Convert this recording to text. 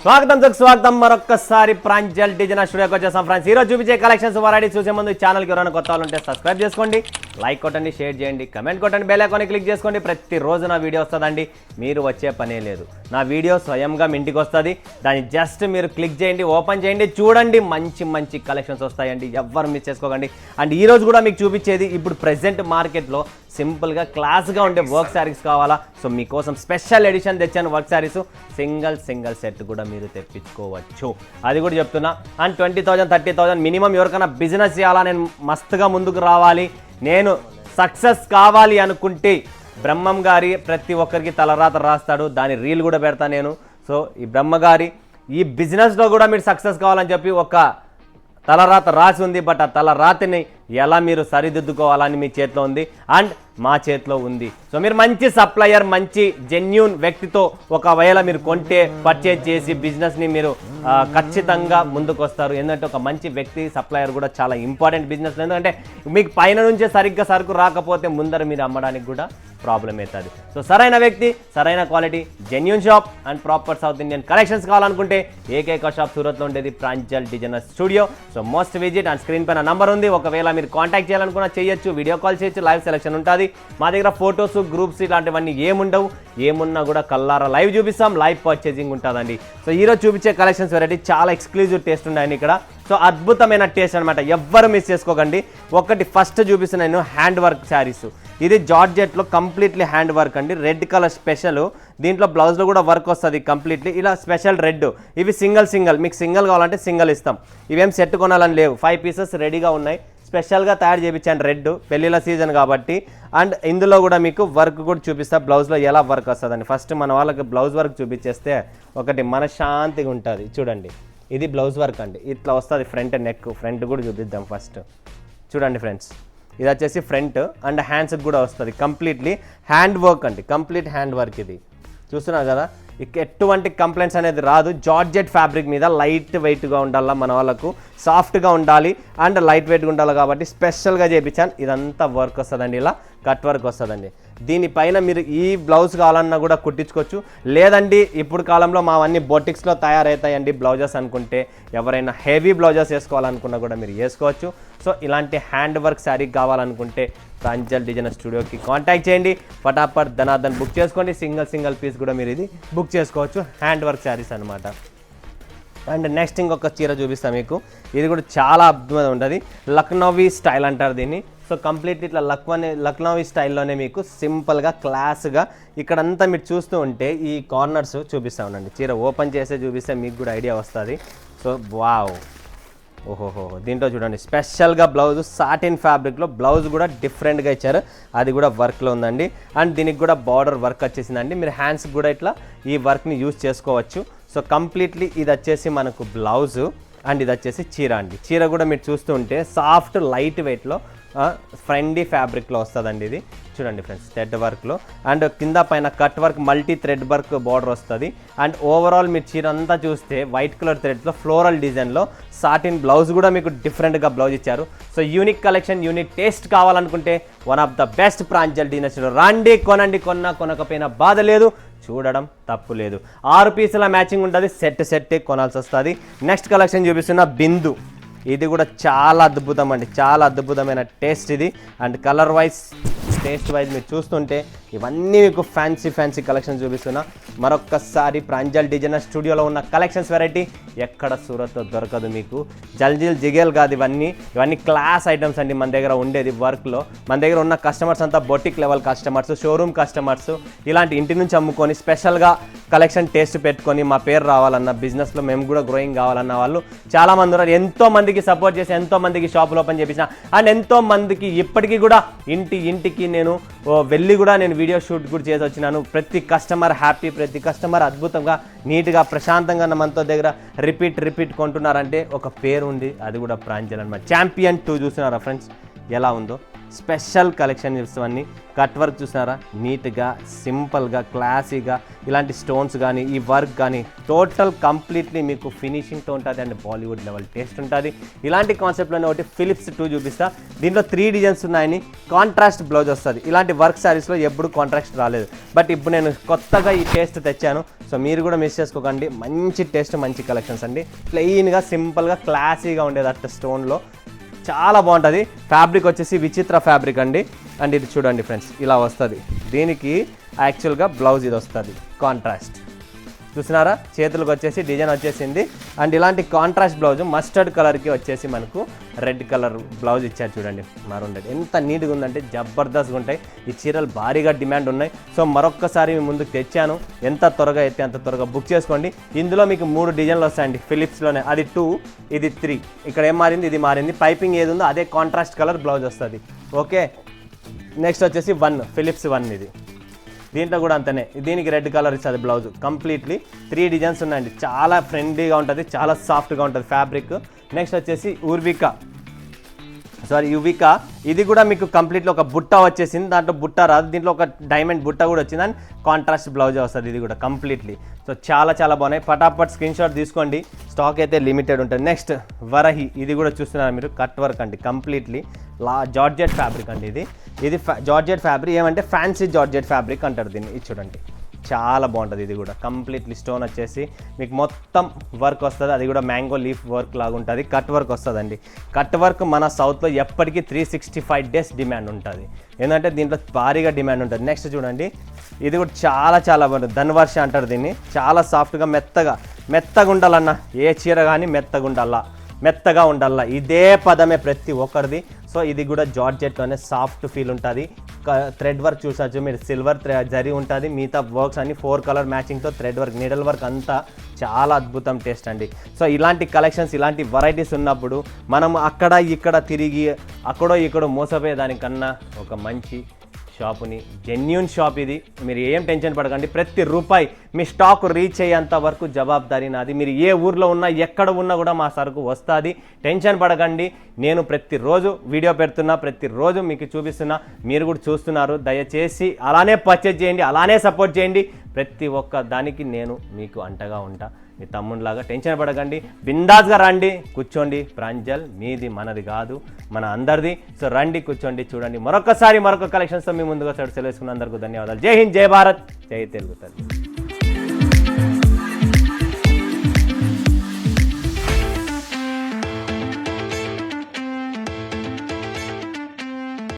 స్వాగతం మరొక్కసారి ప్రాంజల్ డిజైనర్ స్టూడియోకి వచ్చేసాం ఫ్రెండ్స్. ఈరోజు చూపించే కలెక్షన్స్ వెరైటీ చూసే ముందు ఛానల్కి ఎవరైనా కొత్త వాళ్ళు ఉంటే సబ్స్క్రైబ్ చేసుకోండి, లైక్ కొట్టండి, షేర్ చేయండి, కమెంట్ కొట్టండి, బెల్ ఐకాన్ క్లిక్ చేసుకోండి. ప్రతిరోజు నా వీడియో వస్తుందండి, మీరు వచ్చే పనే లేదు. నా వీడియో స్వయంగా మీ ఇంటికి వస్తుంది, దాన్ని జస్ట్ మీరు క్లిక్ చేయండి, ఓపెన్ చేయండి, చూడండి. మంచి మంచి కలెక్షన్స్ వస్తాయండి, ఎవ్వరు మిస్ చేసుకోకండి. అండ్ ఈరోజు కూడా మీకు చూపించేది ఇప్పుడు ప్రెజెంట్ మార్కెట్లో సింపుల్గా క్లాస్గా ఉండే వర్క్ శారీస్ కావాలా, సో మీకోసం స్పెషల్ ఎడిషన్ తెచ్చాను. వర్క్ శారీస్ సింగిల్ సెట్ కూడా మీరు తెప్పించుకోవచ్చు, అది కూడా చెప్తున్నా. అండ్ 20,000 30,000 మినిమం ఎవరికైనా బిజినెస్ చేయాలా, నేను మస్తుగా ముందుకు రావాలి, నేను సక్సెస్ కావాలి అనుకుంటే బ్రహ్మం గారి ప్రతి ఒక్కరికి తలరాత రాస్తాడు, దాని రీల్ కూడా పెడతా నేను. సో ఈ బ్రహ్మగారి ఈ బిజినెస్లో కూడా మీరు సక్సెస్ కావాలని చెప్పి ఒక తలరాత రాసి ఉంది. బట్ ఆ తలరాతిని ఎలా మీరు సరిదిద్దుకోవాలని మీ చేతిలో ఉంది అండ్ మా చేతిలో ఉంది. సో మీరు మంచి సప్లయర్, మంచి జెన్యూన్ వ్యక్తితో ఒకవేళ మీరు కొంటే పర్చేజ్ చేసి బిజినెస్ని మీరు ఖచ్చితంగా ముందుకు వస్తారు. ఎందుకంటే ఒక మంచి వ్యక్తి సప్లయర్ కూడా చాలా ఇంపార్టెంట్ బిజినెస్లో. ఎందుకంటే మీకు పైన నుంచే సరిగ్గా సరుకు రాకపోతే ముందర మీరు అమ్మడానికి కూడా ప్రాబ్లం అవుతుంది. సో సరైన వ్యక్తి, సరైన quality, genuine shop and proper south Indian collections కావాలనుకుంటే ఏకైక షాప్ సూరత్లో ఉండేది Pranjal designer studio. So most visit and screen పైన నంబర్ ఉంది. ఒకవేళ మీరు కాంటాక్ట్ చేయాలనుకున్నా చేయొచ్చు, వీడియో కాల్ చేయొచ్చు, లైవ్ సెలెక్షన్ ఉంటుంది. మా దగ్గర ఫొటోస్, గ్రూప్స్ ఇలాంటివన్నీ ఏముండవు, ఏమున్నా కూడా కల్లారా లైవ్ చూపిస్తాం, లైవ్ పర్చేజింగ్ ఉంటుందండి. సో ఈరోజు చూపించే కలెక్షన్స్ వెరైటీ చాలా ఎక్స్క్లూజివ్ టేస్ట్ ఉన్నాయని ఇక్కడ. సో అద్భుతమైన టేస్ట్ అనమాట, ఎవ్వరు మిస్ చేసుకోకండి. ఒకటి ఫస్ట్ చూపిస్తున్నా నేను హ్యాండ్ వర్క్ శారీస్. ఇది జార్జెట్లో కంప్లీట్లీ హ్యాండ్ వర్క్ అండి, రెడ్ కలర్ స్పెషల్. దీంట్లో బ్లౌజ్లో కూడా వర్క్ వస్తుంది కంప్లీట్లీ ఇలా స్పెషల్ రెడ్. ఇవి సింగిల్ మీకు సింగిల్ కావాలంటే సింగిల్ ఇస్తాం. ఇవేం సెట్ కొనాలని లేవు, 5 పీసెస్ రెడీగా ఉన్నాయి. స్పెషల్గా తయారు చేయించాను రెడ్, పెళ్ళిళ్ళ సీజన్ కాబట్టి. అండ్ ఇందులో కూడా మీకు వర్క్ కూడా చూపిస్తా, బ్లౌజ్లో ఎలా వర్క్ వస్తుందండి. ఫస్ట్ మన వాళ్ళకి బ్లౌజ్ వర్క్ చూపించేస్తే ఒకటి మనశ్శాంతిగా ఉంటుంది. చూడండి, ఇది బ్లౌజ్ వర్క్ అండి, ఇట్లా వస్తుంది. ఫ్రంట్ నెక్, ఫ్రంట్ కూడా చూపిద్దాం ఫస్ట్. చూడండి ఫ్రెండ్స్, ఇది వచ్చేసి ఫ్రంట్ అండ్ హ్యాండ్స్కి కూడా వస్తుంది. కంప్లీట్లీ హ్యాండ్ వర్క్ అండి, కంప్లీట్ హ్యాండ్ వర్క్. ఇది చూస్తున్నారు కదా, ఎటువంటి కంప్లైంట్స్ అనేది రాదు. జార్జెట్ ఫ్యాబ్రిక్ మీద లైట్ వెయిట్గా ఉండాలా, మన వాళ్ళకు సాఫ్ట్గా ఉండాలి అండ్ లైట్ వెయిట్గా ఉండాలి కాబట్టి స్పెషల్గా చేయించాను. ఇదంతా వర్క్ వస్తుందండి, ఇలా కట్ వర్క్ వస్తుందండి. దీనిపైన మీరు ఈ బ్లౌజ్ కావాలన్నా కూడా కుట్టించుకోవచ్చు. లేదండి ఇప్పుడు కాలంలో మావన్నీ బొటిక్స్లో తయారవుతాయండి బ్లౌజెస్ అనుకుంటే, ఎవరైనా హెవీ బ్లౌజెస్ వేసుకోవాలనుకున్నా కూడా మీరు వేసుకోవచ్చు. సో ఇలాంటి హ్యాండ్ వర్క్ శారీ కావాలనుకుంటే ప్రాంజల్ డిజైనర్ స్టూడియోకి కాంటాక్ట్ చేయండి, ఫటాఫట్ ధనాధన్ బుక్ చేసుకోండి. సింగిల్ పీస్ కూడా మీరు ఇది బుక్ చేసుకోవచ్చు, హ్యాండ్ వర్క్ శారీస్ అనమాట. అండ్ నెక్స్ట్ ఇంకొక చీర చూపిస్తాను మీకు, ఇది కూడా చాలా అద్భుతంగా ఉంటుంది. లక్నోవీ స్టైల్ అంటారు దీన్ని. సో కంప్లీట్ ఇట్లా లక్నోవీ స్టైల్లోనే మీకు సింపుల్గా క్లాస్గా ఇక్కడంతా మీరు చూస్తూ ఉంటే ఈ కార్నర్స్ చూపిస్తా ఉండండి. చీర ఓపెన్ చేస్తే చూపిస్తే మీకు కూడా ఐడియా వస్తుంది. సో వావ్, ఓహోహో, దీంట్లో చూడండి స్పెషల్గా బ్లౌజ్ సాటిన్ ఫ్యాబ్రిక్లో బ్లౌజ్ కూడా డిఫరెంట్గా ఇచ్చారు, అది కూడా వర్క్లో ఉందండి. అండ్ దీనికి కూడా బార్డర్ వర్క్ వచ్చేసిందండి. మీరు హ్యాండ్స్కి కూడా ఇట్లా ఈ వర్క్ని యూజ్ చేసుకోవచ్చు. సో కంప్లీట్లీ ఇది వచ్చేసి మనకు బ్లౌజు అండ్ ఇది వచ్చేసి చీర అండి. చీర కూడా మీరు చూస్తూ ఉంటే సాఫ్ట్ లైట్ వెయిట్లో ఫ్రెండీ ఫ్యాబ్రిక్లో వస్తుందండి. ఇది చూడండి ఫ్రెండ్స్, థ్రెడ్ వర్క్లో అండ్ కింద పైన cut work, multi thread work border వస్తుంది. అండ్ ఓవరాల్ మీరు చీర అంతా చూస్తే వైట్ కలర్ థ్రెడ్లో ఫ్లోరల్ డిజైన్లో సాటిన్ బ్లౌజ్ కూడా మీకు డిఫరెంట్గా బ్లౌజ్ ఇచ్చారు. So unique collection, unique taste కావాలనుకుంటే one of the best Pranjal designer. రండి, కొనండి, కొనకపోయినా బాధ లేదు, చూడడం తప్పు లేదు. 6 పీసుల మ్యాచింగ్ ఉంటుంది, సెట్ కొనాల్సి వస్తుంది. నెక్స్ట్ కలెక్షన్ చూపిస్తున్న బిందు, ఇది కూడా చాలా అద్భుతం అండి, చాలా అద్భుతమైన టేస్ట్ ఇది. And colour wise, taste wise మీరు చూస్తుంటే ఇవన్నీ మీకు ఫ్యాన్సీ కలెక్షన్ చూపిస్తున్నా. మరొక్కసారి ప్రాంజల్ డిజైనర్ స్టూడియోలో ఉన్న కలెక్షన్స్ వెరైటీ ఎక్కడ సూరత్లో దొరకదు మీకు. జల్జీల్ జిగేల్ కాదు, ఇవన్నీ క్లాస్ ఐటమ్స్ అండి మన దగ్గర ఉండేది వర్క్లో. మన దగ్గర ఉన్న కస్టమర్స్ అంతా boutique level customers, showroom customers, ఇలాంటి ఇంటి నుంచి అమ్ముకొని స్పెషల్గా కలెక్షన్ టేస్ట్ పెట్టుకొని మా పేరు రావాలన్న, బిజినెస్లో మేము కూడా గ్రోయింగ్ కావాలన్న వాళ్ళు చాలామంది ఉన్నారు. ఎంతో మందికి సపోర్ట్ చేసి ఎంతో మందికి షాపులు ఓపెన్ చేపించిన అండ్ ఎంతో మందికి ఇప్పటికీ కూడా ఇంటికి నేను వెళ్ళి కూడా నేను వీడియో షూట్ కూడా చేసి వచ్చినాను. ప్రతి కస్టమర్ హ్యాపీ, ప్రతి కస్టమర్ అద్భుతంగా నీట్గా ప్రశాంతంగా మనతో దగ్గర రిపీట్ కొంటున్నారంటే ఒక పేరు ఉంది, అది కూడా ప్రాంజల్ అనమాట. ఛాంపియన్ 2 చూస్తున్నారా ఫ్రెండ్స్ ఎలా ఉందో, స్పెషల్ కలెక్షన్ ఇవన్నీ. కట్ వర్క్ చూసినారా, నీట్గా సింపుల్గా క్లాసీగా ఇలాంటి స్టోన్స్ కానీ ఈ వర్క్ కానీ టోటల్ కంప్లీట్లీ మీకు ఫినిషింగ్తో ఉంటుంది అండ్ బాలీవుడ్ లెవెల్ టేస్ట్ ఉంటుంది. ఇలాంటి కాన్సెప్ట్లోనే ఒకటి ఫిలిప్స్ 2 చూపిస్తా. దీంట్లో 3 డిజైన్స్ ఉన్నాయని కాంట్రాస్ట్ బ్లౌజ్ వస్తుంది. ఇలాంటి వర్క్ శారీస్లో ఎప్పుడు కాంట్రాస్ట్ రాలేదు, బట్ ఇప్పుడు నేను కొత్తగా ఈ టేస్ట్ తెచ్చాను. సో మీరు కూడా మిస్ చేసుకోకండి. మంచి టేస్ట్, మంచి కలెక్షన్స్ అండి. ప్లెయిన్గా సింపుల్గా క్లాసీగా ఉండేది అట్ట స్టోన్లో చాలా బాగుంటుంది. ఫ్యాబ్రిక్ వచ్చేసి విచిత్ర ఫ్యాబ్రిక్ అండి. అండ్ ఇది చూడండి ఫ్రెండ్స్, ఇలా వస్తుంది. దీనికి యాక్చువల్గా బ్లౌజ్ ఇది వస్తుంది కాంట్రాస్ట్. చూసినారా, చేతులకు వచ్చేసి డిజైన్ వచ్చేసింది. అండ్ ఇలాంటి కాంట్రాస్ట్ బ్లౌజ్ మస్టర్డ్ కలర్కి వచ్చేసి మనకు రెడ్ కలర్ బ్లౌజ్ ఇచ్చారు. చూడండి మరూన్ రెడ్ ఎంత నీట్గా ఉందంటే జబర్దస్త్గా ఉంటాయి. ఈ చీరలు భారీగా డిమాండ్ ఉన్నాయి. సో మరొక్కసారి మీ ముందుకు తెచ్చాను. ఎంత త్వరగా అయితే అంత త్వరగా బుక్ చేసుకోండి. ఇందులో మీకు 3 డిజైన్లు వస్తాయండి ఫిలిప్స్లోనే. అది 2, ఇది 3. ఇక్కడ ఏం మారింది, ఇది మారింది. పైపింగ్ ఏది ఉందో అదే కాంట్రాస్ట్ కలర్ బ్లౌజ్ వస్తుంది. ఓకే, నెక్స్ట్ వచ్చేసి 1 ఫిలిప్స్ 1 ఇది. దీంట్లో కూడా అంతనే, దీనికి రెడ్ కలర్ ఇస్తుంది బ్లౌజ్. కంప్లీట్లీ 3 డిజైన్స్ ఉన్నాయండి. చాలా ఫ్రెండ్లీగా ఉంటుంది, చాలా సాఫ్ట్గా ఉంటుంది ఫ్యాబ్రిక్. నెక్స్ట్ వచ్చేసి యువికా. ఇది కూడా మీకు కంప్లీట్లీ ఒక బుట్ట వచ్చేసింది. దాంట్లో బుట్ట రాదు, దీంట్లో ఒక డైమండ్ బుట్ట కూడా వచ్చింది. అండ్ కాంట్రాస్ట్ బ్లౌజ్ వస్తుంది ఇది కూడా కంప్లీట్లీ. సో చాలా చాలా బాగున్నాయి. ఫటాఫట్ స్క్రీన్ షాట్ తీసుకోండి, స్టాక్ అయితే లిమిటెడ్ ఉంటుంది. నెక్స్ట్ వరహి, ఇది కూడా చూస్తున్నారు మీరు, కట్ వర్క్ అండి. కంప్లీట్లీ జార్జెట్ ఫ్యాబ్రిక్ అండి. ఇది జార్జెట్ ఫ్యాబ్రిక్, ఏమంటే ఫ్యాన్సీ జార్జెట్ ఫ్యాబ్రిక్ అంటారు దీన్ని. ఇది చూడండి చాలా బాగుంటుంది. ఇది కూడా కంప్లీట్లీ స్టోన్ వచ్చేసి మీకు మొత్తం వర్క్ వస్తుంది. అది కూడా మ్యాంగో లీఫ్ వర్క్ లాగా ఉంటుంది. కట్ వర్క్ వస్తుందండి. కట్ వర్క్ మన సౌత్లో ఎప్పటికీ 365 డేస్ డిమాండ్ ఉంటుంది. ఎందుకంటే దీంట్లో భారీగా డిమాండ్ ఉంటుంది. నెక్స్ట్ చూడండి, ఇది కూడా చాలా చాలా బాగుంటుంది. ధన్వర్ష అంటారు దీన్ని. చాలా సాఫ్ట్గా మెత్తగా ఉండాలన్న, ఏ చీర కానీ మెత్తగా ఉండాలా, ఇదే పదమే ప్రతి ఒక్కరిది. సో ఇది కూడా జార్జెట్లోనే సాఫ్ట్ ఫీల్ ఉంటుంది. థ్రెడ్ వర్క్ చూసొచ్చు మీరు, సిల్వర్ జరీ ఉంటుంది. మిగతా వర్క్స్ అన్ని 4 కలర్ మ్యాచింగ్తో థ్రెడ్ వర్క్, నీడల్ వర్క్ అంతా చాలా అద్భుతం టేస్ట్ అండి. సో ఇలాంటి కలెక్షన్స్, ఇలాంటి వెరైటీస్ ఉన్నప్పుడు మనం అక్కడ ఇక్కడ తిరిగి అక్కడో ఇక్కడో మోసపోయేదానికన్నా ఒక మంచి షాపుని, జెన్యూన్ షాప్ ఇది. మీరు ఏం టెన్షన్ పడకండి. ప్రతి రూపాయి మీ స్టాక్ రీచ్ అయ్యేంత వరకు జవాబాదారీ నాది. మీరు ఏ ఊర్లో ఉన్నా ఎక్కడ ఉన్నా కూడా మా సరుకు వస్తుంది. టెన్షన్ పడకండి. నేను ప్రతిరోజు వీడియో పెడుతున్నా, ప్రతిరోజు మీకు చూపిస్తున్నా, మీరు కూడా చూస్తున్నారు. దయచేసి అలానే పర్చేజ్ చేయండి, అలానే సపోర్ట్ చేయండి. ప్రతి ఒక్క దానికి నేను మీకు అంటగా ఉంటా. మీ తమ్ముడిలాగా టెన్షన్ పడకండి. బిందాస్గా రండి, కూర్చోండి. ప్రాంజల్ మీది మనది కాదు, మన అందరిది. సో రండి, కూర్చోండి, చూడండి. మరొక కలెక్షన్స్తో మీ ముందుగా సెలవు తీసుకున్న అందరికీ ధన్యవాదాలు. జై హింద్, జై భారత్, జై తెలుగు తల్లి.